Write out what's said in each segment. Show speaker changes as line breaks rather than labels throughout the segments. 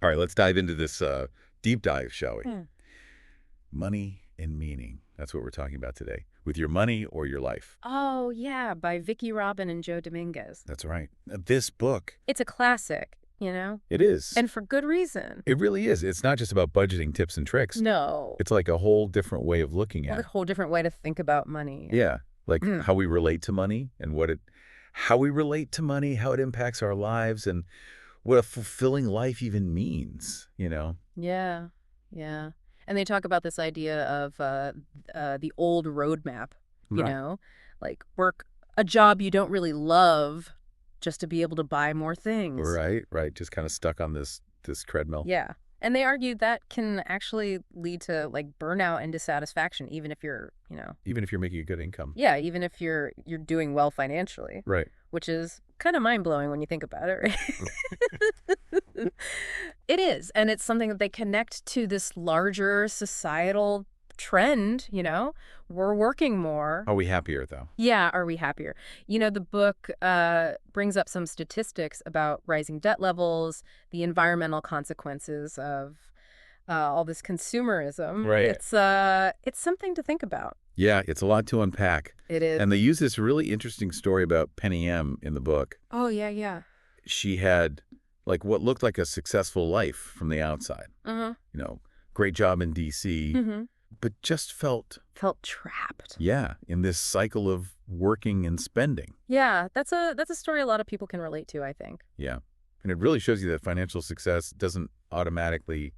All right, let's dive into this deep dive, shall we?
Hmm.
Money and meaning. That's what we're talking about today. With your money or your life.
Oh, yeah, by Vicki Robin and Joe Dominguez.
That's right. This book,
It's a classic, you know?
it is.
And for good reason.
It really is. It's not just about budgeting tips and tricks.
No.
It's like a whole different way of looking
Well,
at
a
it.
whole different way to think about money.
Yeah, like
Mm.
how we relate to money and how we relate to money, how it impacts our lives, and what a fulfilling life even means, you know?
Yeah, yeah. And they talk about this idea of the old roadmap, you
Right.
know? Like work a job you don't really love just to be able to buy more things.
Right. Just kind of stuck on this treadmill.
Yeah. And they argue that can actually lead to like burnout and dissatisfaction, even if you're,
Even if you're making a good income.
yeah, even if you're doing well financially,
Right.
which is kind of mind-blowing when you think about it, right? It is, and it's something that they connect to this larger societal trend, We're working more.
Are we happier, though?
Yeah, are we happier? The book brings up some statistics about rising debt levels, the environmental consequences of all this consumerism.
Right.
It's something to think about.
Yeah, it's a lot to unpack.
It is.
And they use this really interesting story about Penny M in the book.
Oh, yeah.
She had like what looked like a successful life from the outside.
Uh-huh.
Great job in D.C., but just felt
trapped.
in this cycle of working and spending.
Yeah, that's a story a lot of people can relate to, I think.
Yeah. And it really shows you that financial success doesn't automatically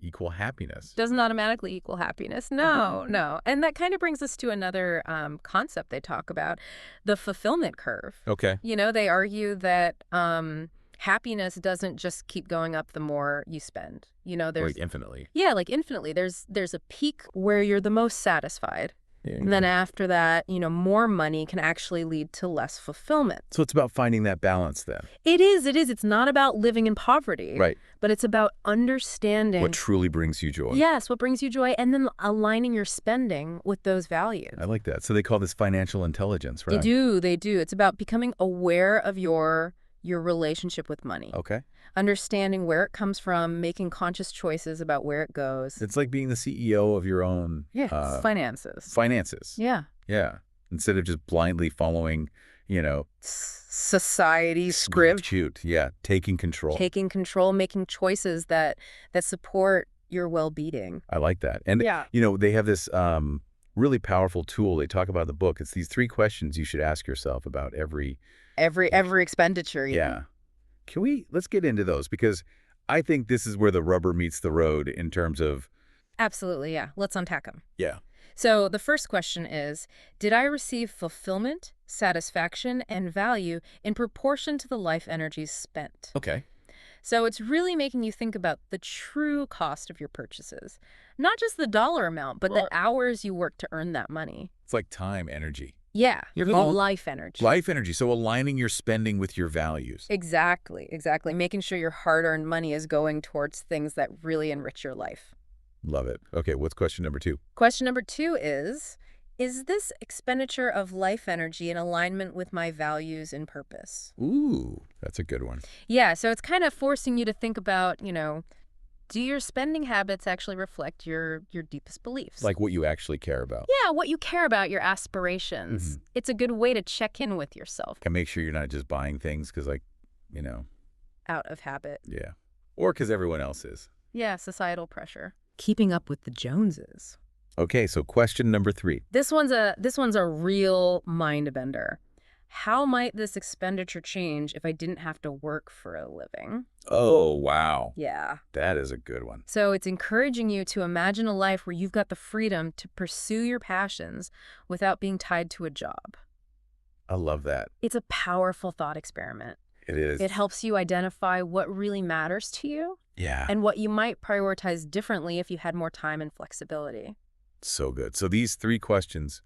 equal happiness.
Doesn't automatically equal happiness. No. And that kind of brings us to another concept they talk about, the fulfillment curve.
Okay.
They argue that happiness doesn't just keep going up the more you spend. There's
Like infinitely.
Yeah, like infinitely. There's a peak where you're the most satisfied.
Yeah.
And then after that, more money can actually lead to less fulfillment.
So it's about finding that balance then.
It is. It's not about living in poverty.
Right.
But it's about understanding
What truly brings you joy.
Yes, what brings you joy, and then aligning your spending with those values.
I like that. So they call this financial intelligence, right?
They do. It's about becoming aware of your relationship with money.
Okay.
Understanding where it comes from, making conscious choices about where it goes.
It's like being the CEO of your own
Finances.
finances.
Yeah.
Yeah. Instead of just blindly following,
Society script.
shoot. Yeah. Taking control.
Taking control, making choices that support your well-being.
I like that. And, they have this really powerful tool they talk about in the book. It's these 3 questions you should ask yourself about every
expenditure.
Yeah. Let's get into those because I think this is where the rubber meets the road in terms of.
Absolutely, yeah. Let's unpack them.
Yeah.
So the first question is, did I receive fulfillment, satisfaction, and value in proportion to the life energies spent?
Okay.
So it's really making you think about the true cost of your purchases. Not just the dollar amount, but the hours you work to earn that money.
It's like time, energy.
Yeah,
Your whole
life energy.
Life energy. So aligning your spending with your values.
Exactly. Making sure your hard-earned money is going towards things that really enrich your life.
Love it. Okay, what's question number 2?
Question number 2 is this expenditure of life energy in alignment with my values and purpose?
Ooh, that's a good one.
Yeah, so it's kind of forcing you to think about, do your spending habits actually reflect your deepest beliefs?
Like what you actually care about.
Yeah, what you care about, your aspirations. It's a good way to check in with yourself.
And make sure you're not just buying things because,
Out of habit.
Yeah. Or because everyone else is.
Yeah, societal pressure. Keeping up with the Joneses.
Okay, so question number 3.
This one's a real mind bender. How might this expenditure change if I didn't have to work for a living?
Oh, wow.
Yeah.
That is a good one.
So it's encouraging you to imagine a life where you've got the freedom to pursue your passions without being tied to a job.
I love that.
It's a powerful thought experiment.
It is.
It helps you identify what really matters to you
Yeah.
and what you might prioritize differently if you had more time and flexibility.
So good. So these 3 questions,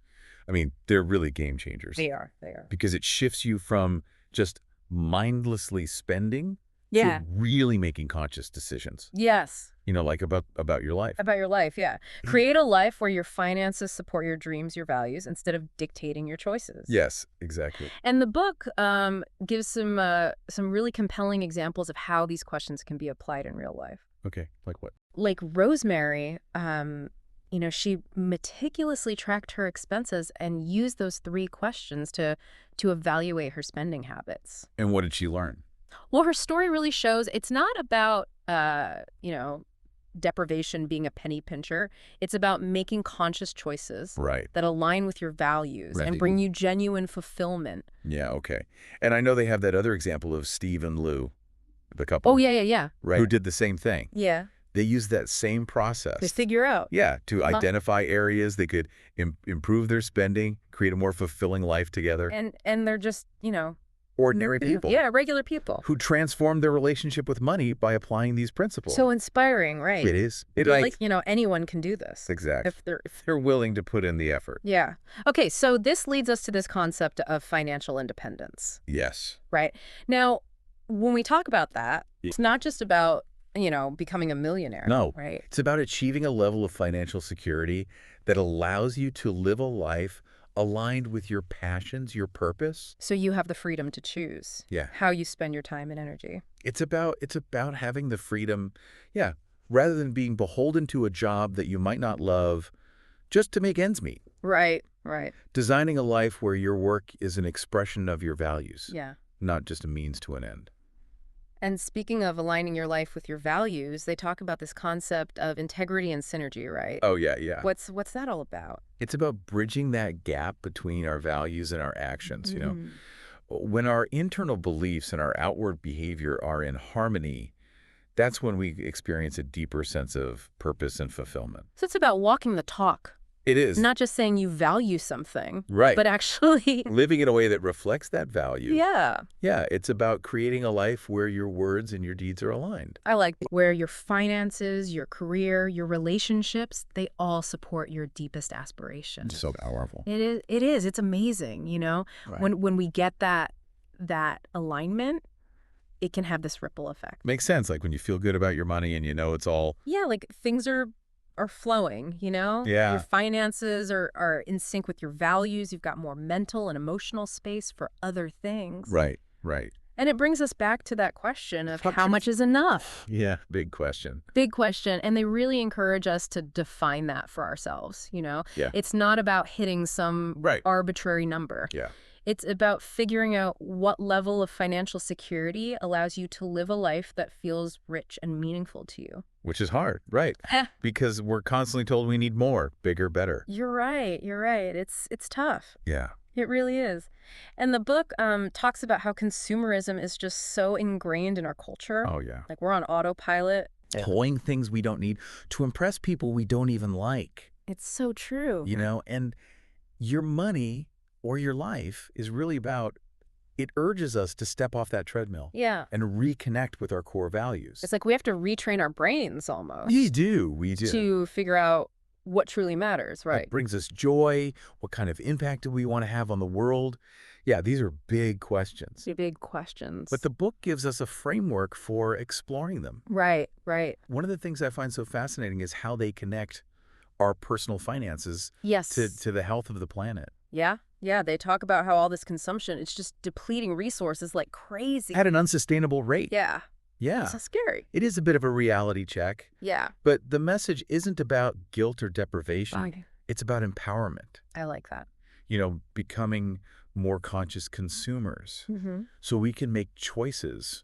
they're really game changers.
They are.
Because it shifts you from just mindlessly spending You're
Yeah.
really making conscious decisions,
Yes.
like about your life.
About your life, yeah. Create a life where your finances support your dreams, your values, instead of dictating your choices.
Yes, exactly.
And the book gives some really compelling examples of how these questions can be applied in real life.
Okay, like what?
Like Rosemary, she meticulously tracked her expenses and used those three questions to evaluate her spending habits.
And what did she learn?
Well, her story really shows it's not about, deprivation being a penny pincher. It's about making conscious choices
Right.
that align with your values and
Right.
bring you genuine fulfillment.
Yeah, okay. And I know they have that other example of Steve and Lou, the couple.
Oh, yeah, yeah, yeah.
Right. Who did the same thing.
Yeah.
They used that same
They
process.
figure out.
Yeah, to
Huh.
identify areas they could improve their spending, create a more fulfilling life together.
And they're just,
Ordinary people.
yeah, regular people.
Who transformed their relationship with money by applying these principles.
So inspiring, right?
It is.
Anyone can do this.
Exactly.
If
They're willing to put in the effort.
Yeah. Okay, so this leads us to this concept of financial independence,
Yes.
right? Now, when we talk about that, it's not just about, becoming a millionaire.
No.
Right?
It's about achieving a level of financial security that allows you to live a life aligned with your passions, your purpose.
So you have the freedom to choose
Yeah.
how you spend your time and energy.
It's about having the freedom, yeah, rather than being beholden to a job that you might not love just to make ends meet.
Right, right.
Designing a life where your work is an expression of your values,
Yeah.
not just a means to an end.
And speaking of aligning your life with your values, they talk about this concept of integrity and synergy, right?
Oh, yeah, yeah.
What's that all about?
It's about bridging that gap between our values and our actions,
Mm.
When our internal beliefs and our outward behavior are in harmony, that's when we experience a deeper sense of purpose and fulfillment.
So it's about walking the talk,
It is.
not just saying you value something,
Right.
but actually,
Living in a way that reflects that value.
yeah.
Yeah, it's about creating a life where your words and your deeds are aligned.
I like where your finances, your career, your relationships, they all support your deepest aspirations.
So powerful.
It is. It's amazing,
Right.
When we get that alignment, it can have this ripple effect.
Makes sense, like when you feel good about your money and it's all...
Yeah, like things are flowing,
Yeah.
Your finances are in sync with your values. You've got more mental and emotional space for other things.
Right, right.
And it brings us back to that question of
How
how
much-
much is enough?
Yeah, big question.
Big question. And they really encourage us to define that for ourselves,
Yeah.
It's not about hitting some
Right.
arbitrary number.
Yeah.
It's about figuring out what level of financial security allows you to live a life that feels rich and meaningful to you.
Which is hard, right? Because we're constantly told we need more, bigger, better.
You're right. You're right. It's tough.
Yeah.
It really is. And the book talks about how consumerism is just so ingrained in our culture.
Oh, yeah.
Like we're on autopilot.
Toying things we don't need to impress people we don't even like,
It's so true.
and your money or your life is really about, it urges us to step off that treadmill
Yeah.
and reconnect with our core values.
It's like we have to retrain our brains almost
We do.
to figure out what truly matters,
What
right?
brings us joy? What kind of impact do we want to have on the world? Yeah, these are big questions.
The big questions.
But the book gives us a framework for exploring them.
Right, right.
One of the things I find so fascinating is how they connect our personal finances
Yes.
to the health of the planet.
Yeah, yeah. They talk about how all this consumption, it's just depleting resources like crazy.
At an unsustainable rate.
Yeah.
Yeah.
It's so scary.
It is a bit of a reality check,
Yeah.
but the message isn't about guilt or deprivation.
Okay.
It's about empowerment.
I like that.
Becoming more conscious consumers
Mm-hmm.
so we can make choices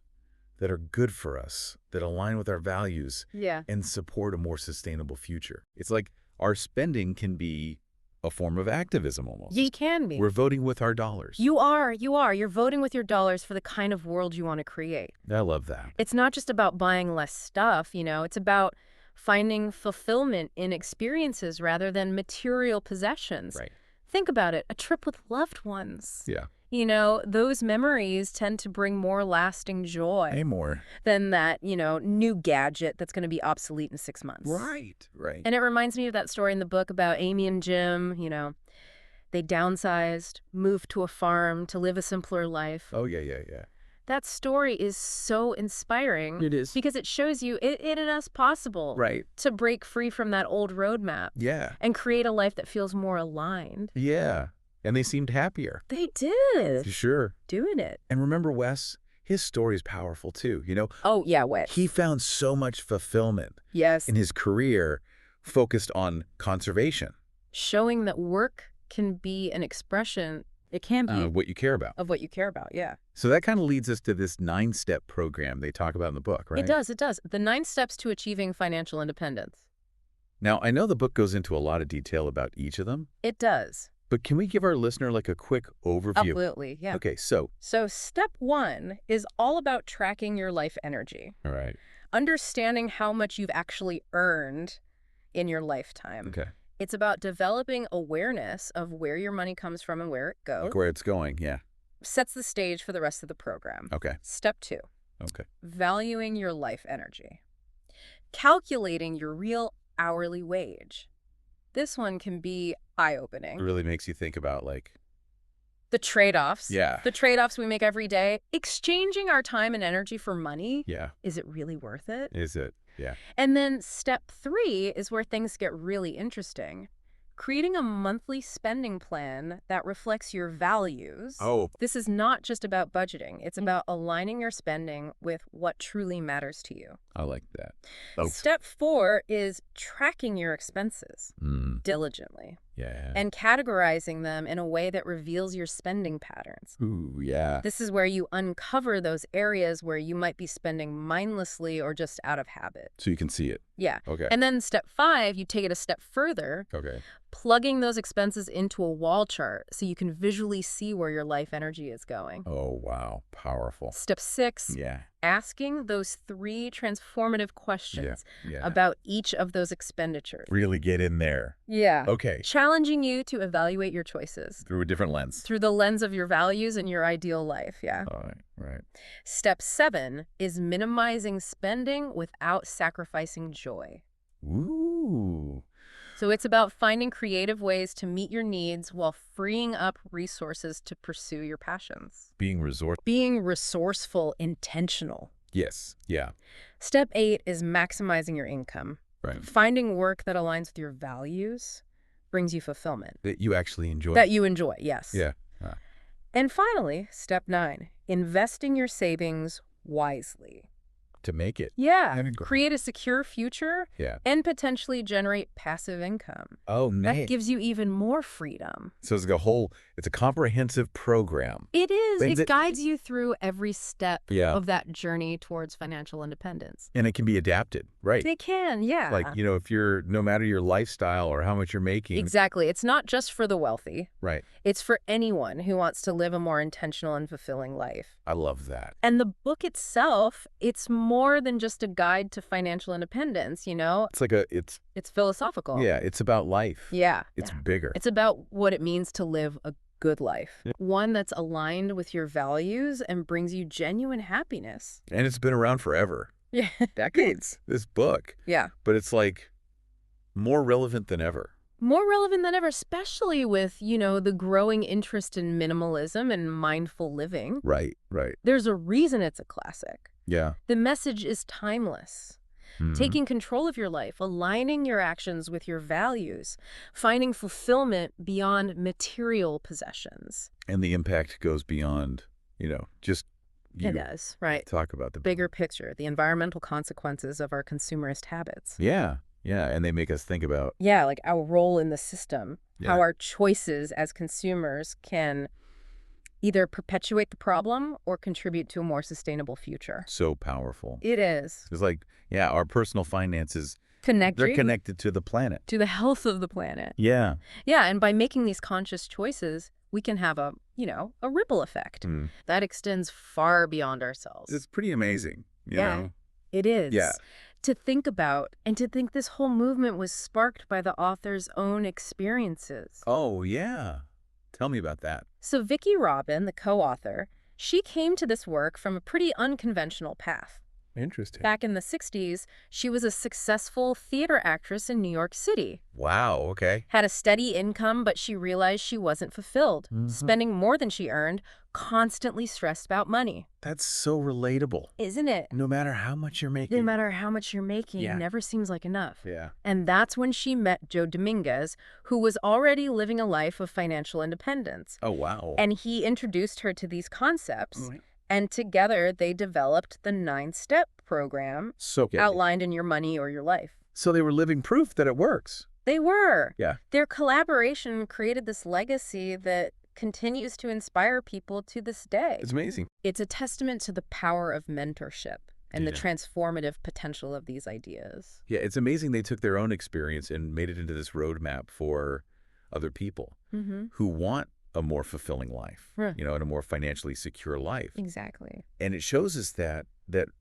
that are good for us, that align with our values,
Yeah.
and support a more sustainable future. It's like our spending can be a form of activism almost.
You can be.
We're voting with our dollars.
You are. You're voting with your dollars for the kind of world you want to create.
I love that.
It's not just about buying less stuff, It's about finding fulfillment in experiences rather than material possessions.
Right.
Think about it. A trip with loved ones.
Yeah.
Those memories tend to bring more lasting joy
Hey, more.
than that, new gadget that's going to be obsolete in 6 months.
Right. Right.
And it reminds me of that story in the book about Amy and Jim, they downsized, moved to a farm to live a simpler life.
Oh, yeah, yeah, yeah.
That story is so inspiring
It is.
because it shows you it is possible
Right.
to break free from that old roadmap
Yeah.
and create a life that feels more aligned.
Yeah. And they seemed happier.
They did.
Sure.
Doing it.
And remember Wes, his story is powerful too.
Oh, yeah, Wes.
He found so much fulfillment
Yes.
in his career focused on conservation.
Showing that work can be an expression, it can be,
What you care about.
of what you care about, yeah.
So that kind of leads us to this 9-step program they talk about in the book, right?
It does, it does. The 9 steps to achieving financial independence.
Now, I know the book goes into a lot of detail about each of them,
It does.
but can we give our listener like a quick overview?
Absolutely, yeah.
Okay, so.
So step 1 is all about tracking your life energy.
All right.
Understanding how much you've actually earned in your lifetime.
Okay.
It's about developing awareness of where your money comes from and where it goes.
Where it's going, yeah.
Sets the stage for the rest of the program.
Okay.
Step 2,
Okay.
valuing your life energy. Calculating your real hourly wage. This one can be
It
eye-opening.
really makes you think about
The trade-offs.
Yeah.
The trade-offs we make every day. Exchanging our time and energy for money.
Yeah.
Is it really worth it?
Is it? Yeah.
And then step 3 is where things get really interesting. Creating a monthly spending plan that reflects your values.
Oh.
This is not just about budgeting. It's about aligning your spending with what truly matters to you.
I like that. Oh.
Step 4 is tracking your expenses diligently
Yeah.
and categorizing them in a way that reveals your spending patterns.
Ooh, yeah.
This is where you uncover those areas where you might be spending mindlessly or just out of habit.
So you can see it.
Yeah.
Okay.
And then step 5, you take it a step further,
Okay.
plugging those expenses into a wall chart so you can visually see where your life energy is going.
Oh, wow. Powerful.
Step 6,
Yeah.
asking those 3 transformative questions
Yeah.
about each of those expenditures.
Really get in there.
Yeah.
Okay.
Challenging you to evaluate your choices
Through a different lens.
through the lens of your values and your ideal life. Yeah.
All right. Right.
Step 7 is minimizing spending without sacrificing joy.
Ooh.
So it's about finding creative ways to meet your needs while freeing up resources to pursue your passions.
Being resort.
Being resourceful, intentional.
Yes. Yeah.
Step 8 is maximizing your income.
Right.
Finding work that aligns with your values brings you fulfillment.
That you actually enjoy.
That you enjoy, yes.
Yeah.
And finally, step 9, investing your savings wisely.
To make it.
Yeah.
Having goal.
Create a secure future
Yeah.
and potentially generate passive income.
Oh,
That
nice.
gives you even more freedom.
So it's like it's a comprehensive program.
It is.
Things
It
that-
guides you through every step
Yeah.
of that journey towards financial independence.
And it can be adapted, right?
They can, yeah.
Like, if no matter your lifestyle or how much you're making.
Exactly. It's not just for the wealthy.
Right.
It's for anyone who wants to live a more intentional and fulfilling life.
I love that.
And the book itself, it's more than just a guide to financial independence,
It's like it's
philosophical.
yeah, it's about life.
Yeah.
It's bigger.
It's about what it means to live a good life. One that's aligned with your values and brings you genuine happiness.
And it's been around forever.
Yeah.
Decades, this book.
Yeah.
But it's like more relevant than ever.
More relevant than ever, especially with, the growing interest in minimalism and mindful living.
Right, right.
There's a reason it's a classic.
Yeah.
The message is timeless.
Mhm.
Taking control of your life, aligning your actions with your values, finding fulfillment beyond material possessions.
And the impact goes beyond, just you
It does, right.
talk about the
Bigger picture, the environmental consequences of our consumerist habits.
Yeah. Yeah, and they make us think about
Yeah, like our role in the system, how
Yeah.
our choices as consumers can either perpetuate the problem or contribute to a more sustainable future.
so powerful.
It is.
It's like, our personal finances, they're
Connected
connected to the planet.
to the health of the planet.
Yeah.
Yeah, and by making these conscious choices, we can have a ripple effect
Mm.
that extends far beyond ourselves.
It's pretty amazing, you
Yeah.
know?
It is.
Yeah.
To think about and to think this whole movement was sparked by the author's own experiences.
Oh, yeah. Tell me about that.
So Vicki Robin, the co-author, she came to this work from a pretty unconventional path.
Interesting.
Back in the 60s, she was a successful theater actress in New York City.
Wow, okay.
Had a steady income, but she realized she wasn't fulfilled,
Mm-hmm.
spending more than she earned, constantly stressed about money.
That's so relatable.
Isn't it?
No matter how much you're
No
making.
matter how much you're making,
Yeah.
never seems like enough.
Yeah.
And that's when she met Joe Dominguez, who was already living a life of financial independence.
Oh, wow.
And he introduced her to these concepts,
Right.
and together they developed the 9-step program
So
outlined in Your Money or Your Life.
So they were living proof that it works.
They were.
Yeah.
Their collaboration created this legacy that continues to inspire people to this day.
It's amazing.
It's a testament to the power of mentorship and the
Yeah.
transformative potential of these ideas.
Yeah, it's amazing they took their own experience and made it into this roadmap for other people
Mm-hmm.
who want a more fulfilling life,
Huh.
and a more financially secure life.
Exactly.
And it shows us that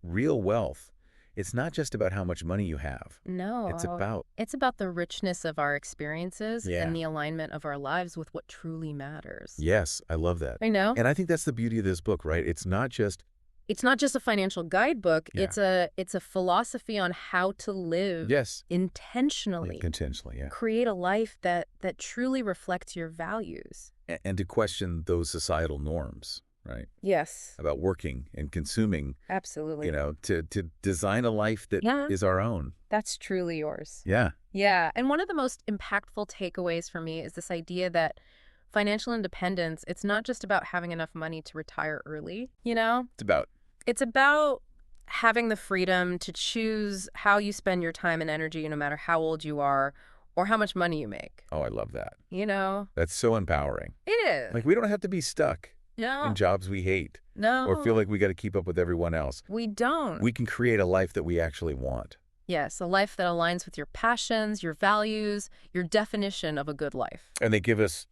real wealth, it's not just about how much money you have.
No.
It's about
the richness of our experiences
Yeah.
and the alignment of our lives with what truly matters.
Yes, I love that.
I know.
And I think that's the beauty of this book, right? It's not just
It's not just a financial guidebook.
Yeah.
It's a philosophy on how to live
yes,
intentionally.
intentionally, yeah.
Create a life that truly reflects your values.
And to question those societal norms, right?
Yes,
About working and consuming,
absolutely.
to design a life that is
Yeah.
our own.
That's truly yours.
Yeah.
Yeah, and one of the most impactful takeaways for me is this idea that financial independence, it's not just about having enough money to retire early, It's about having the freedom to choose how you spend your time and energy no matter how old you are or how much money you make.
Oh, I love that.
You know?
That's so empowering.
It is.
Like, we don't have to be stuck
No.
in jobs we hate
No.
or feel like we got to keep up with everyone else.
We don't.
We can create a life that we actually want.
Yes, a life that aligns with your passions, your values, your definition of a good life.
And they give us,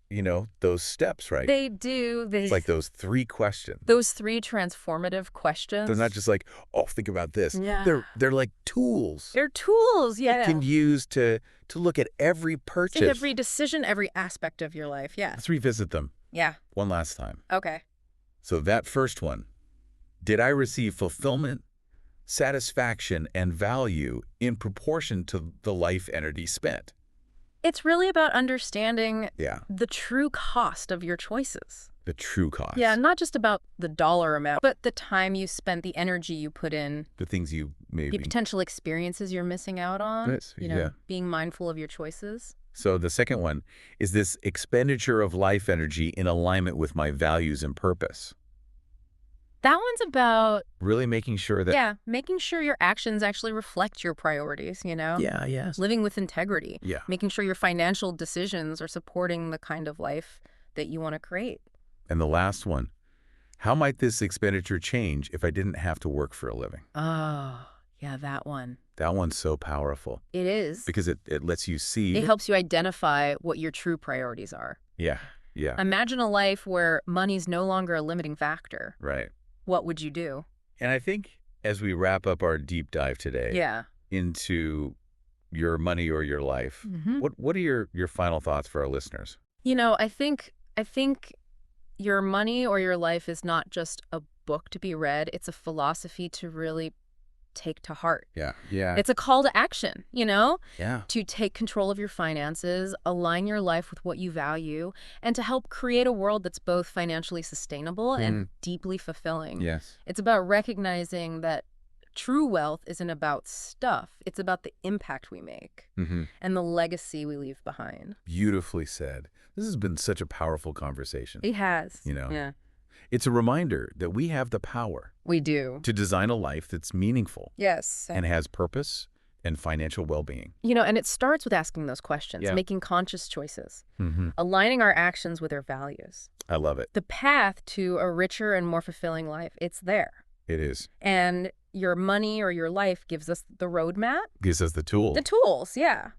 those steps, right?
They do.
It's like those 3 questions.
Those 3 transformative questions.
They're not just like, oh, think about this.
Yeah.
They're like tools
They're tools,
you
yeah.
can use to look at every purchase.
Every decision, every aspect of your life, yeah.
Let's revisit them
Yeah.
one last time.
Okay.
So that first one, did I receive fulfillment, satisfaction, and value in proportion to the life energy spent?
It's really about understanding
Yeah,
the true cost of your choices.
the true cost.
Yeah, not just about the dollar amount, but the time you spent, the energy you put in,
The things you
the
maybe.
potential experiences you're missing out on,
Yes, yeah.
being mindful of your choices.
So the second one is this expenditure of life energy in alignment with my values and purpose.
That one's about,
Really making sure that.
making sure your actions actually reflect your priorities,
Yeah, yes.
Living with integrity.
Yeah.
Making sure your financial decisions are supporting the kind of life that you want to create.
And the last one, how might this expenditure change if I didn't have to work for a living?
Oh, yeah, that one.
That one's so powerful
It is.
because it lets you see.
It helps you identify what your true priorities are.
Yeah, yeah,
Imagine a life where money's no longer a limiting factor.
right.
What would you do?
And I think as we wrap up our deep dive today
Yeah.
into your money or your life,
Mm-hmm.
what are your final thoughts for our listeners?
I think your money or your life is not just a book to be read. It's a philosophy to really take to heart.
Yeah, yeah,
It's a call to action,
yeah.
to take control of your finances, align your life with what you value, and to help create a world that's both financially sustainable and deeply fulfilling.
Yes.
It's about recognizing that true wealth isn't about stuff. It's about the impact we make
Mm-hmm.
and the legacy we leave behind.
Beautifully said. This has been such a powerful conversation.
It has.
Yeah. It's a reminder that we have the power
We do.
to design a life that's meaningful
Yes.
and has purpose and financial well-being.
And it starts with asking those questions,
Yeah.
making conscious choices,
Mm-hmm.
aligning our actions with our values.
I love it.
The path to a richer and more fulfilling life, it's there.
It is.
And your money or your life gives us the roadmap,
Gives us the tool.
the tools, yeah.